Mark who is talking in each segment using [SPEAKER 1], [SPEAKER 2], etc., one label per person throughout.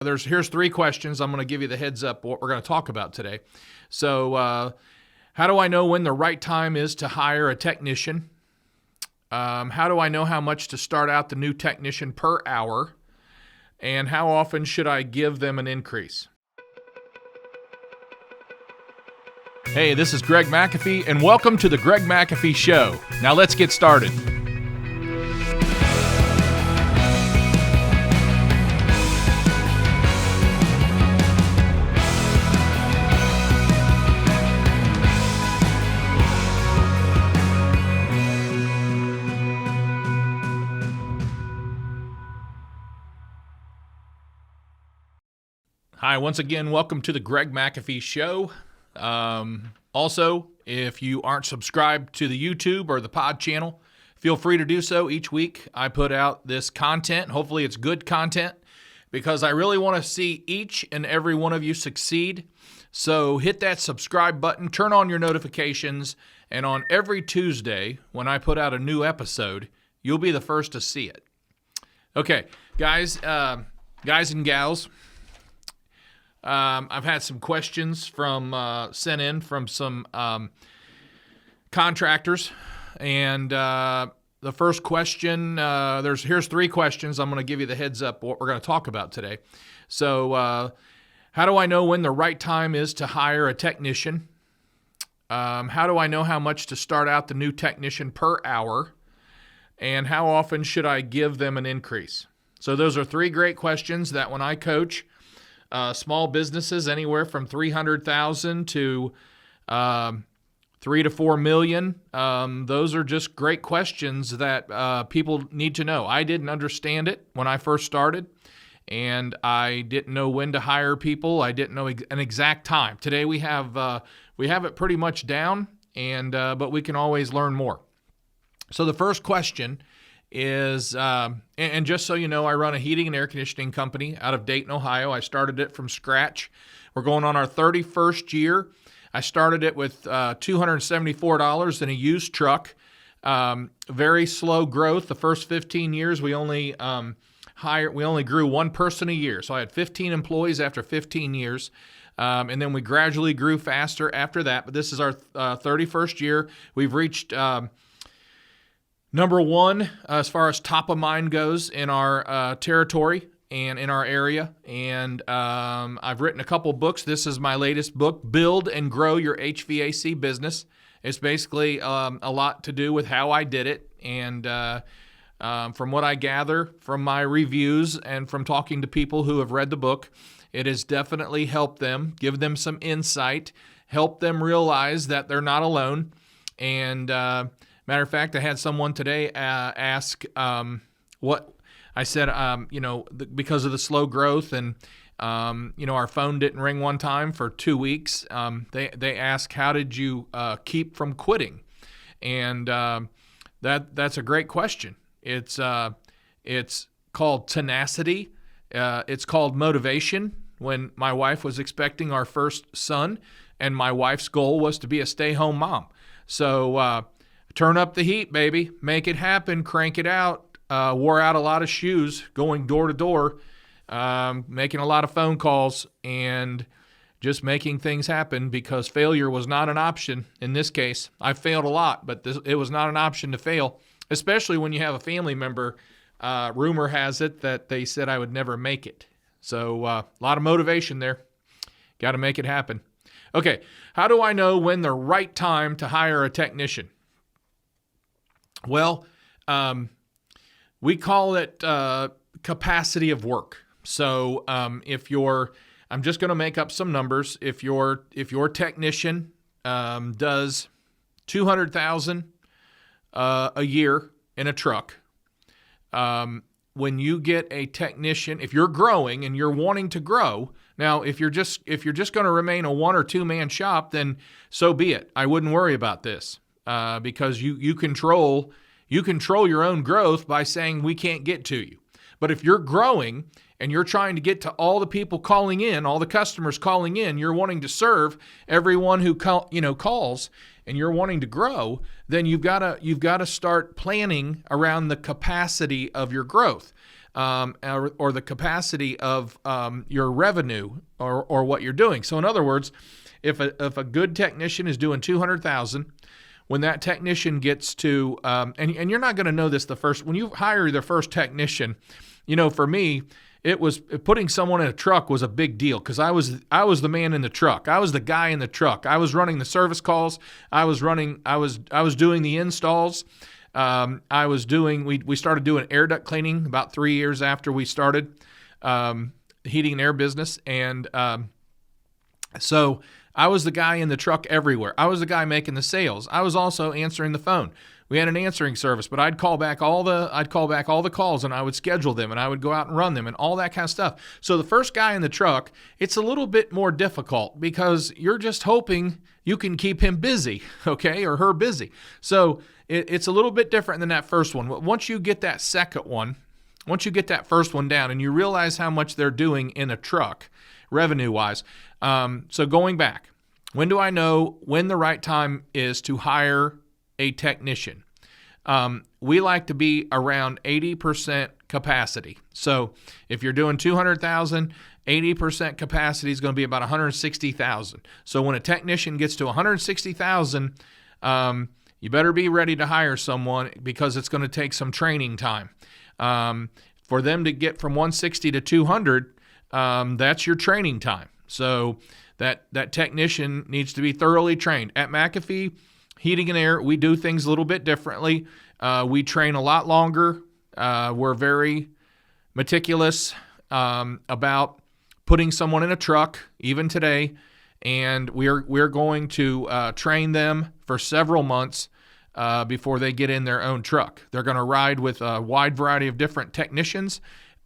[SPEAKER 1] Here's three questions. I'm going to give you the heads up what we're going to talk about today. So, how do I know when the right time is to hire a technician? How do I know how much to start out the new technician per hour? And how often should I give them an increase? Hey, this is Greg McAfee, and welcome to the Greg McAfee Show. Now let's get started. Hi, once again, welcome to the Greg McAfee Show. Also, if you aren't subscribed to the YouTube or the pod channel, feel free to do so. Each week I put out this content. Hopefully it's good content because I really want to see each and every one of you succeed. So hit that subscribe button, turn on your notifications, and on every Tuesday when I put out a new episode, you'll be the first to see it. Okay, guys and gals, I've had some questions sent in from some contractors, and the first question, here's three questions. I'm going to give you the heads up what we're going to talk about today. So, how do I know when the right time is to hire a technician? How do I know how much to start out the new technician per hour? And how often should I give them an increase? So those are three great questions that when I coach small businesses anywhere from $300,000 to $3 to $4 million. Those are just great questions that people need to know. I didn't understand it when I first started, and I didn't know when to hire people. I didn't know an exact time. Today we have it pretty much down, and but we can always learn more. So the first question is, and just so you know, I run a heating and air conditioning company out of Dayton, Ohio. I started it from scratch. We're going on our 31st year. I started it with $274 in a used truck. Very slow growth. The first 15 years, we only grew one person a year. So I had 15 employees after 15 years. And then we gradually grew faster after that. But this is our 31st year. We've reached number one, as far as top of mind goes in our territory and in our area. And I've written a couple books. This is my latest book, Build and Grow Your HVAC Business. It's basically a lot to do with how I did it. And from what I gather from my reviews and from talking to people who have read the book, it has definitely helped them, give them some insight, help them realize that they're not alone. And matter of fact, I had someone today ask what I said, because of the slow growth and, our phone didn't ring one time for 2 weeks. They asked, how did you keep from quitting? And that's a great question. It's called tenacity. It's called motivation. When my wife was expecting our first son, and my wife's goal was to be a stay-home mom. So, turn up the heat, baby. Make it happen. Crank it out. Wore out a lot of shoes going door to door, making a lot of phone calls, and just making things happen because failure was not an option in this case. I failed a lot, but it was not an option to fail, especially when you have a family member. Rumor has it that they said I would never make it. So a lot of motivation there. Got to make it happen. Okay, how do I know when the right time to hire a technician? Well, we call it capacity of work. So I'm just going to make up some numbers. If your technician does $200,000 a year in a truck, when you get a technician, if you're growing and you're wanting to grow, now if you're just going to remain a one or two man shop, then so be it. I wouldn't worry about this. Because you control your own growth by saying we can't get to you. But if you're growing and you're trying to get to all the people calling in, all the customers calling in, you're wanting to serve everyone who calls, and you're wanting to grow, then you've got to start planning around the capacity of your growth. or the capacity of your revenue or what you're doing. So in other words, if a good technician is doing $200,000, when that technician gets to, and you're not going to know this when you hire the first technician, for me, it was putting someone in a truck was a big deal because I was the man in the truck. I was the guy in the truck. I was running the service calls. I was doing the installs. We started doing air duct cleaning about 3 years after we started heating and air business. And so I was the guy in the truck everywhere. I was the guy making the sales. I was also answering the phone. We had an answering service, but I'd call back all the calls, and I would schedule them, and I would go out and run them and all that kind of stuff. So the first guy in the truck, it's a little bit more difficult because you're just hoping you can keep him busy, okay, or her busy. So it's a little bit different than that first one. Once you get that first one down and you realize how much they're doing in a truck revenue-wise. So going back, when do I know when the right time is to hire a technician? We like to be around 80% capacity. So if you're doing 200,000, 80% capacity is going to be about 160,000. So when a technician gets to 160,000, you better be ready to hire someone because it's going to take some training time. For them to get from 160 to 200, that's your training time. So that technician needs to be thoroughly trained. At McAfee Heating and Air, we do things a little bit differently. We train a lot longer. We're very meticulous about putting someone in a truck, even today, and we're going to train them for several months before they get in their own truck. They're going to ride with a wide variety of different technicians.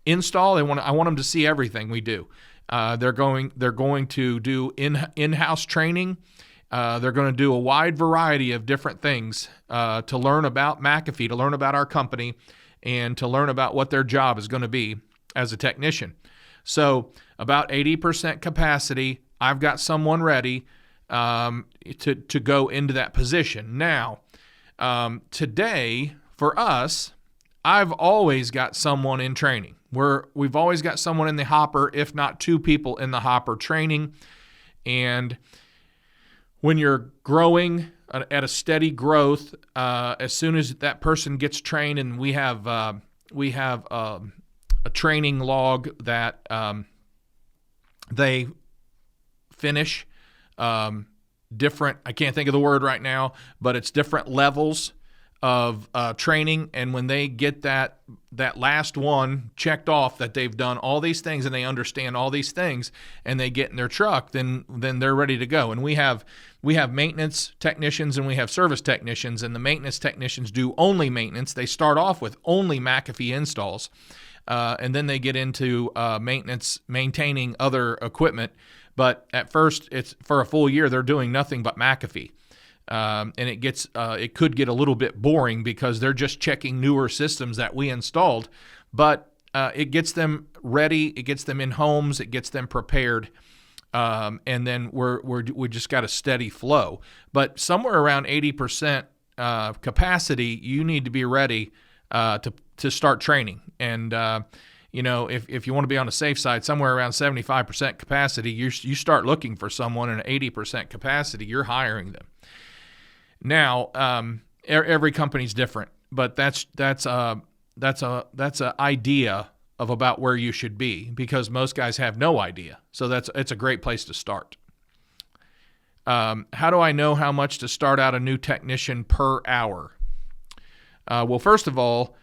[SPEAKER 1] Install, I want them to see everything we do. They're going to do in-house training. They're going to do a wide variety of different things to learn about McAfee, to learn about our company, and to learn about what their job is going to be as a technician. So about 80% capacity, I've got someone ready to go into that position. Now, today, for us, I've always got someone in training. We've always got someone in the hopper, if not two people in the hopper training. And when you're growing at a steady growth, as soon as that person gets trained, and we have a training log that they finish different, I can't think of the word right now, but it's different levels of training, and when they get that last one checked off that they've done all these things and they understand all these things and they get in their truck, then they're ready to go. And we have maintenance technicians and we have service technicians, and the maintenance technicians do only maintenance. They start off with only McAfee installs, and then they get into maintenance, maintaining other equipment. But at first, it's for a full year, they're doing nothing but McAfee. And it could get a little bit boring because they're just checking newer systems that we installed, but it gets them ready, it gets them in homes, it gets them prepared, and then we just got a steady flow. But somewhere around 80% capacity, you need to be ready to start training. And if you want to be on the safe side, somewhere around 75% capacity, you start looking for someone, and at 80% capacity, you're hiring them. Now, every company's different, but that's an idea of about where you should be, because most guys have no idea. So it's a great place to start. How do I know how much to start out a new technician per hour? Well, first of all,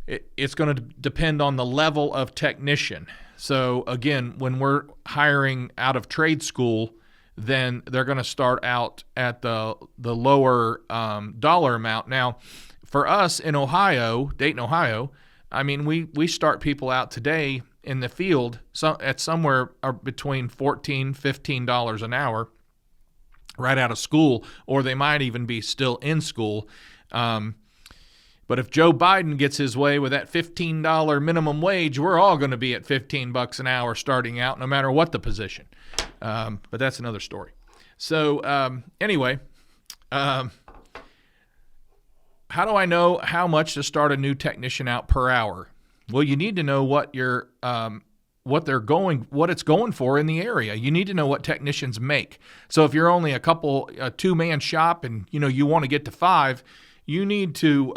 [SPEAKER 1] it's going to depend on the level of technician. So again, when we're hiring out of trade school, then they're going to start out at the lower dollar amount. Now, for us in Ohio, Dayton, Ohio, I mean, we start people out today in the field at somewhere between $14, $15 an hour right out of school, or they might even be still in school. But if Joe Biden gets his way with that $15 minimum wage, we're all going to be at $15 an hour starting out, no matter what the position. But that's another story. So anyway, how do I know how much to start a new technician out per hour? Well, you need to know what it's going for in the area. You need to know what technicians make. So if you're only a two-man shop and you want to get to 5, you need to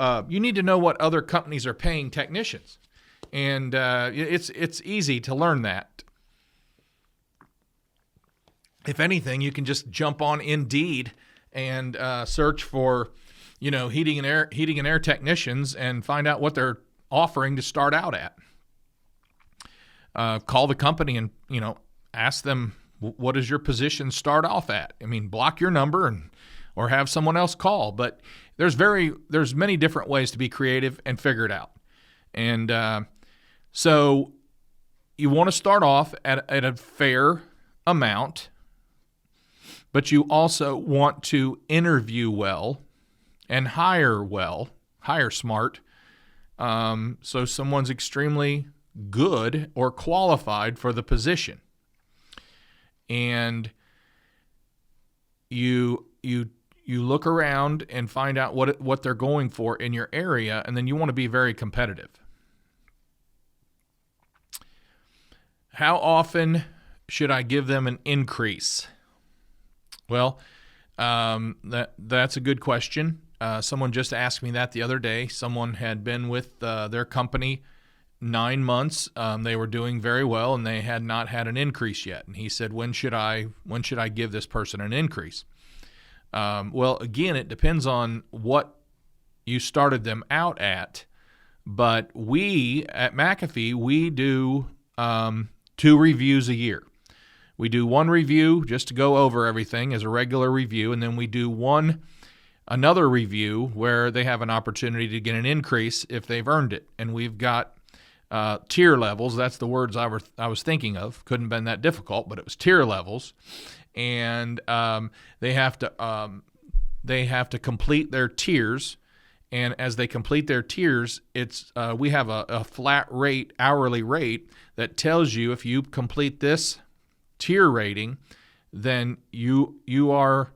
[SPEAKER 1] know what other companies are paying technicians, and it's easy to learn that. If anything, you can just jump on Indeed and search for heating and air technicians and find out what they're offering to start out at. Call the company and ask them, what does your position start off at? I mean, block your number or have someone else call. But there's many different ways to be creative and figure it out. And so you want to start off at a fair amount, but you also want to interview well and hire smart. So someone's extremely good or qualified for the position, and you look around and find out what they're going for in your area, and then you want to be very competitive. How often should I give them an increase? Well, that's a good question. Someone just asked me that the other day. Someone had been with their company 9 months. They were doing very well, and they had not had an increase yet. And he said, when should I give this person an increase? Well, again, it depends on what you started them out at. But we at McAfee, we do 2 reviews a year. We do 1 review just to go over everything as a regular review, and then we do another review where they have an opportunity to get an increase if they've earned it. And we've got tier levels. That's the words I was thinking of. Couldn't have been that difficult, but it was tier levels, and they have to complete their tiers. And as they complete their tiers, we have a flat rate, hourly rate that tells you if you complete this tier rating, then you are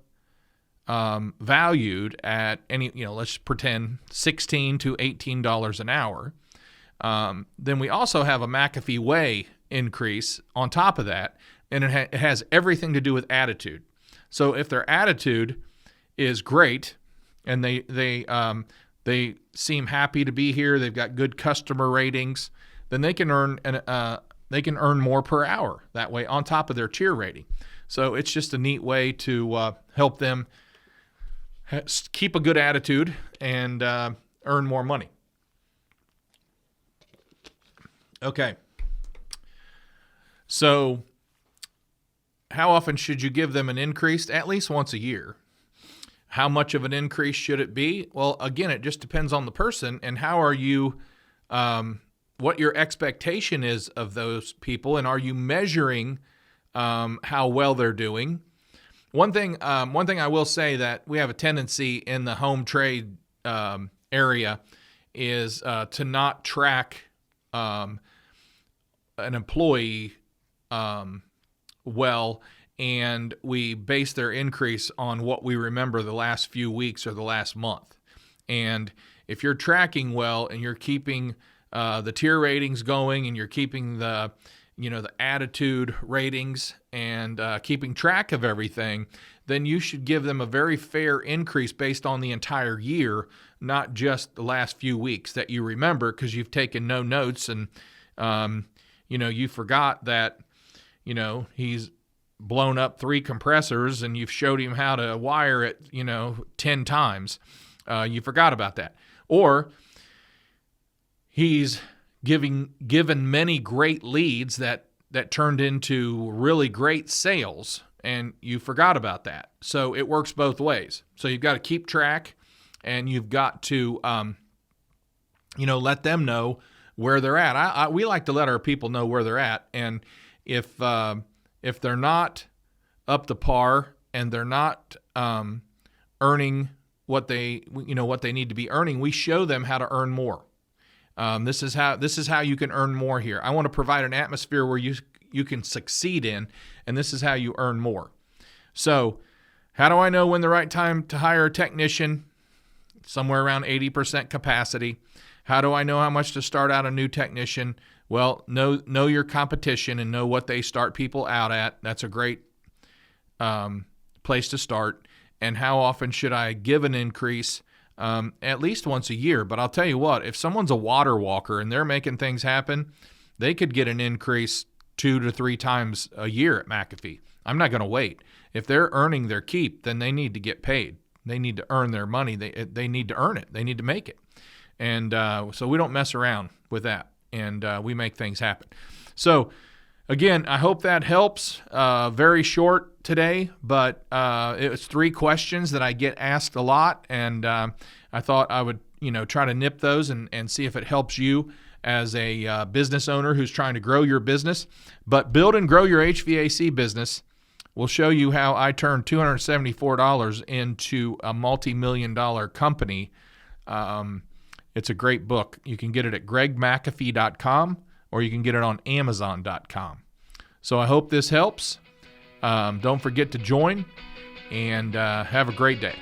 [SPEAKER 1] valued at let's pretend $16 to $18 an hour. Then we also have a McAfee Way increase on top of that, and it has everything to do with attitude. So if their attitude is great and they seem happy to be here, they've got good customer ratings, then they can earn more per hour that way on top of their tier rating. So it's just a neat way to help them keep a good attitude and earn more money. Okay. So how often should you give them an increase? At least once a year. How much of an increase should it be? Well, again, it just depends on the person and how are you, what your expectation is of those people, and are you measuring how well they're doing? One thing I will say that we have a tendency in the home trade area is to not track an employee well, and we base their increase on what we remember the last few weeks or the last month. And if you're tracking well and you're keeping the tier ratings going and you're keeping the attitude ratings and keeping track of everything, then you should give them a very fair increase based on the entire year, not just the last few weeks that you remember because you've taken no notes and you forgot that he's blown up 3 compressors and you've showed him how to wire it 10 times. You forgot about that. Or he's given many great leads that turned into really great sales, and you forgot about that. So it works both ways. So you've got to keep track, and you've got to let them know where they're at. We like to let our people know where they're at, and if they're not up to par and they're not earning what they need to be earning, we show them how to earn more. This is how you can earn more here. I want to provide an atmosphere where you can succeed in, and this is how you earn more. So, how do I know when the right time to hire a technician? Somewhere around 80% capacity. How do I know how much to start out a new technician? Well, know your competition and know what they start people out at. That's a great place to start. And how often should I give an increase? At least once a year. But I'll tell you what, if someone's a water walker and they're making things happen, they could get an increase 2 to 3 times a year at McAfee. I'm not going to wait. If they're earning their keep, then they need to get paid. They need to earn their money. They need to earn it. They need to make it. And so we don't mess around with that. And we make things happen. So, again, I hope that helps. Very short today, but it was 3 questions that I get asked a lot, and I thought I would, try to nip those and see if it helps you as a business owner who's trying to grow your business. But Build and Grow Your HVAC Business will show you how I turned $274 into a multi-million-dollar company. It's a great book. You can get it at gregmcafee.com or you can get it on amazon.com. So I hope this helps. Don't forget to join and have a great day.